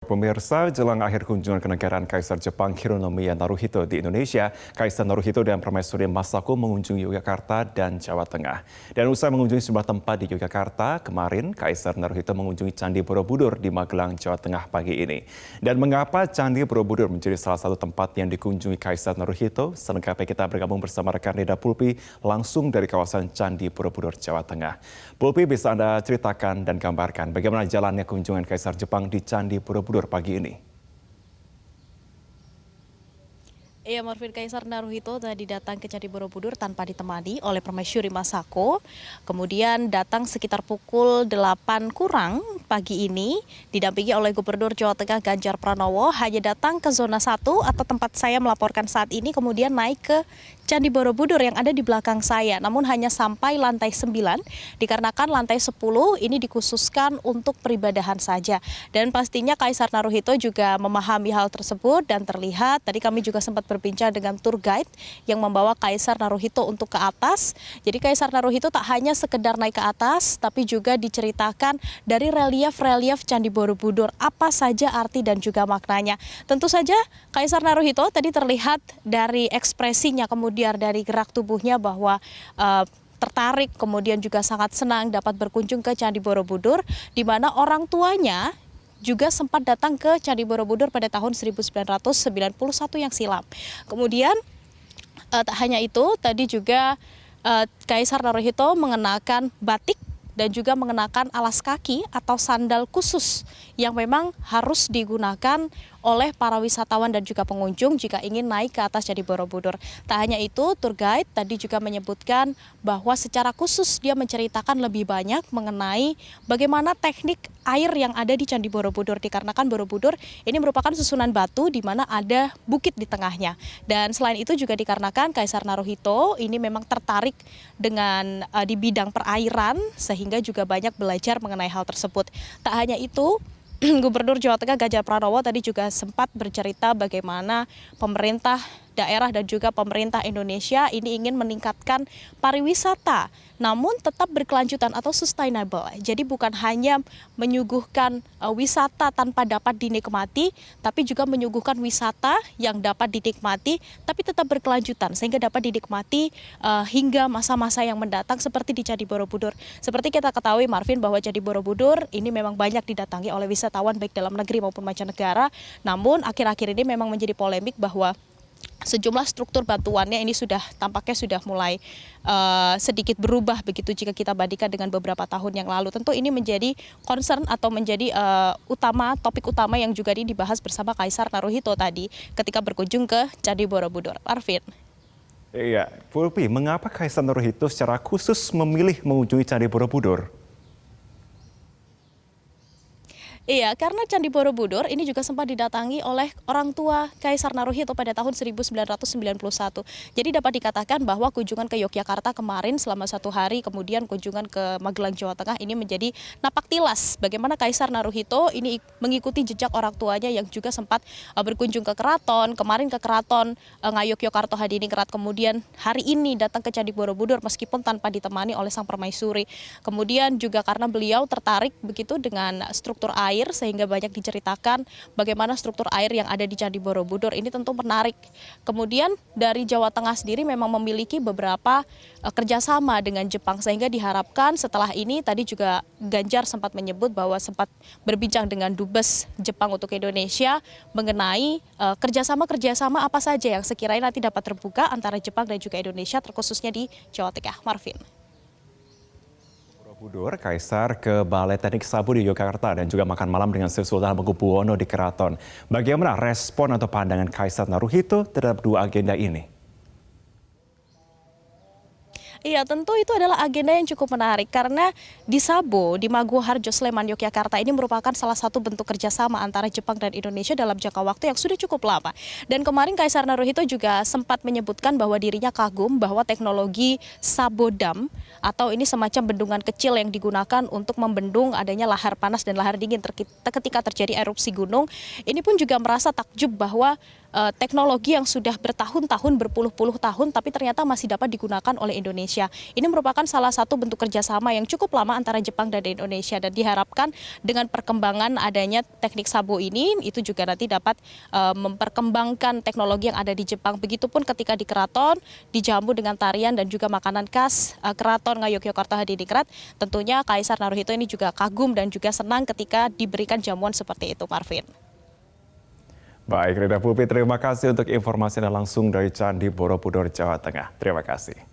Pemirsa, jelang akhir kunjungan kenegaraan Kaisar Jepang Hironomiya Naruhito di Indonesia, Kaisar Naruhito dan Permaisuri Masako mengunjungi Yogyakarta dan Jawa Tengah. Dan usai mengunjungi sejumlah tempat di Yogyakarta, kemarin Kaisar Naruhito mengunjungi Candi Borobudur di Magelang, Jawa Tengah pagi ini. Dan mengapa Candi Borobudur menjadi salah satu tempat yang dikunjungi Kaisar Naruhito? Selengkapnya kita bergabung bersama rekan Rida Pulpi langsung dari kawasan Candi Borobudur, Jawa Tengah. Pulpi, bisa Anda ceritakan dan gambarkan bagaimana jalannya kunjungan Kaisar Jepang di Candi Borobudur pagi ini? Iya, Marvin, Kaisar Naruhito tadi datang ke Candi Borobudur tanpa ditemani oleh Permaisuri Masako. Kemudian datang sekitar pukul 8 kurang pagi ini, didampingi oleh Gubernur Jawa Tengah Ganjar Pranowo, hanya datang ke zona 1 atau tempat saya melaporkan saat ini, kemudian naik ke Candi Borobudur yang ada di belakang saya. Namun hanya sampai lantai 9, dikarenakan lantai 10 ini dikhususkan untuk peribadahan saja. Dan pastinya Kaisar Naruhito juga memahami hal tersebut dan terlihat, tadi kami juga sempat berbincang dengan tour guide yang membawa Kaisar Naruhito untuk ke atas. Jadi Kaisar Naruhito tak hanya sekedar naik ke atas, tapi juga diceritakan dari relief-relief Candi Borobudur, apa saja arti dan juga maknanya. Tentu saja Kaisar Naruhito tadi terlihat dari ekspresinya, kemudian dari gerak tubuhnya bahwa tertarik, kemudian juga sangat senang dapat berkunjung ke Candi Borobudur, di mana orang tuanya juga sempat datang ke Candi Borobudur pada tahun 1991 yang silam. Kemudian tak hanya itu, tadi juga Kaisar Naruhito mengenakan batik dan juga mengenakan alas kaki atau sandal khusus yang memang harus digunakan oleh para wisatawan dan juga pengunjung jika ingin naik ke atas Candi Borobudur. Tak hanya itu, tour guide tadi juga menyebutkan bahwa secara khusus dia menceritakan lebih banyak mengenai bagaimana teknik air yang ada di Candi Borobudur, dikarenakan Borobudur ini merupakan susunan batu di mana ada bukit di tengahnya. Dan selain itu juga dikarenakan Kaisar Naruhito ini memang tertarik dengan di bidang perairan, sehingga juga banyak belajar mengenai hal tersebut. Tak hanya itu, Gubernur Jawa Tengah Ganjar Pranowo tadi juga sempat bercerita bagaimana pemerintah daerah dan juga pemerintah Indonesia ini ingin meningkatkan pariwisata, namun tetap berkelanjutan atau sustainable. Jadi bukan hanya menyuguhkan wisata tanpa dapat dinikmati, tapi juga menyuguhkan wisata yang dapat dinikmati, tapi tetap berkelanjutan sehingga dapat dinikmati hingga masa-masa yang mendatang seperti di Candi Borobudur. Seperti kita ketahui, Marvin, bahwa Candi Borobudur ini memang banyak didatangi oleh wisatawan baik dalam negeri maupun mancanegara. Namun akhir-akhir ini memang menjadi polemik bahwa sejumlah struktur batuannya ini tampaknya sudah mulai sedikit berubah begitu jika kita bandingkan dengan beberapa tahun yang lalu. Tentu ini menjadi concern atau menjadi topik utama yang juga dibahas bersama Kaisar Naruhito tadi ketika berkunjung ke Candi Borobudur. Arvin. Iya, Pulpi, mengapa Kaisar Naruhito secara khusus memilih mengunjungi Candi Borobudur? Iya, karena Candi Borobudur ini juga sempat didatangi oleh orang tua Kaisar Naruhito pada tahun 1991. Jadi dapat dikatakan bahwa kunjungan ke Yogyakarta kemarin selama 1 hari, kemudian kunjungan ke Magelang, Jawa Tengah ini menjadi napak tilas bagaimana Kaisar Naruhito ini mengikuti jejak orang tuanya yang juga sempat berkunjung ke keraton, kemarin ke keraton Ngayogyakarta Hadiningrat, kemudian hari ini datang ke Candi Borobudur meskipun tanpa ditemani oleh sang permaisuri. Kemudian juga karena beliau tertarik begitu dengan struktur air, sehingga banyak diceritakan bagaimana struktur air yang ada di Candi Borobudur ini tentu menarik. Kemudian dari Jawa Tengah sendiri memang memiliki beberapa kerjasama dengan Jepang, sehingga diharapkan setelah ini, tadi juga Ganjar sempat menyebut bahwa sempat berbincang dengan Dubes Jepang untuk Indonesia mengenai kerjasama apa saja yang sekiranya nanti dapat terbuka antara Jepang dan juga Indonesia, terkhususnya di Jawa Tengah. Marvin. Borobudur, Kaisar ke Balai Teknik Sabu di Yogyakarta dan juga makan malam dengan Sri Sultan Hamengkubuwono di Keraton. Bagaimana respon atau pandangan Kaisar Naruhito terhadap dua agenda ini? Iya, tentu itu adalah agenda yang cukup menarik karena di Sabo, di Maguwoharjo, Sleman, Yogyakarta ini merupakan salah satu bentuk kerjasama antara Jepang dan Indonesia dalam jangka waktu yang sudah cukup lama. Dan kemarin Kaisar Naruhito juga sempat menyebutkan bahwa dirinya kagum bahwa teknologi Sabo Dam atau ini semacam bendungan kecil yang digunakan untuk membendung adanya lahar panas dan lahar dingin ketika terjadi erupsi gunung. Ini pun juga merasa takjub bahwa teknologi yang sudah bertahun-tahun, berpuluh-puluh tahun, tapi ternyata masih dapat digunakan oleh Indonesia. Ini merupakan salah satu bentuk kerjasama yang cukup lama antara Jepang dan Indonesia, dan diharapkan dengan perkembangan adanya teknik Sabo ini, itu juga nanti dapat memperkembangkan teknologi yang ada di Jepang. Begitupun ketika di keraton, dijamu dengan tarian dan juga makanan khas Keraton Ngayogyakarta Hadiningrat, tentunya Kaisar Naruhito ini juga kagum dan juga senang ketika diberikan jamuan seperti itu, Marvin. Baik, Rida Pupi, terima kasih untuk informasinya langsung dari Candi Borobudur, Jawa Tengah. Terima kasih.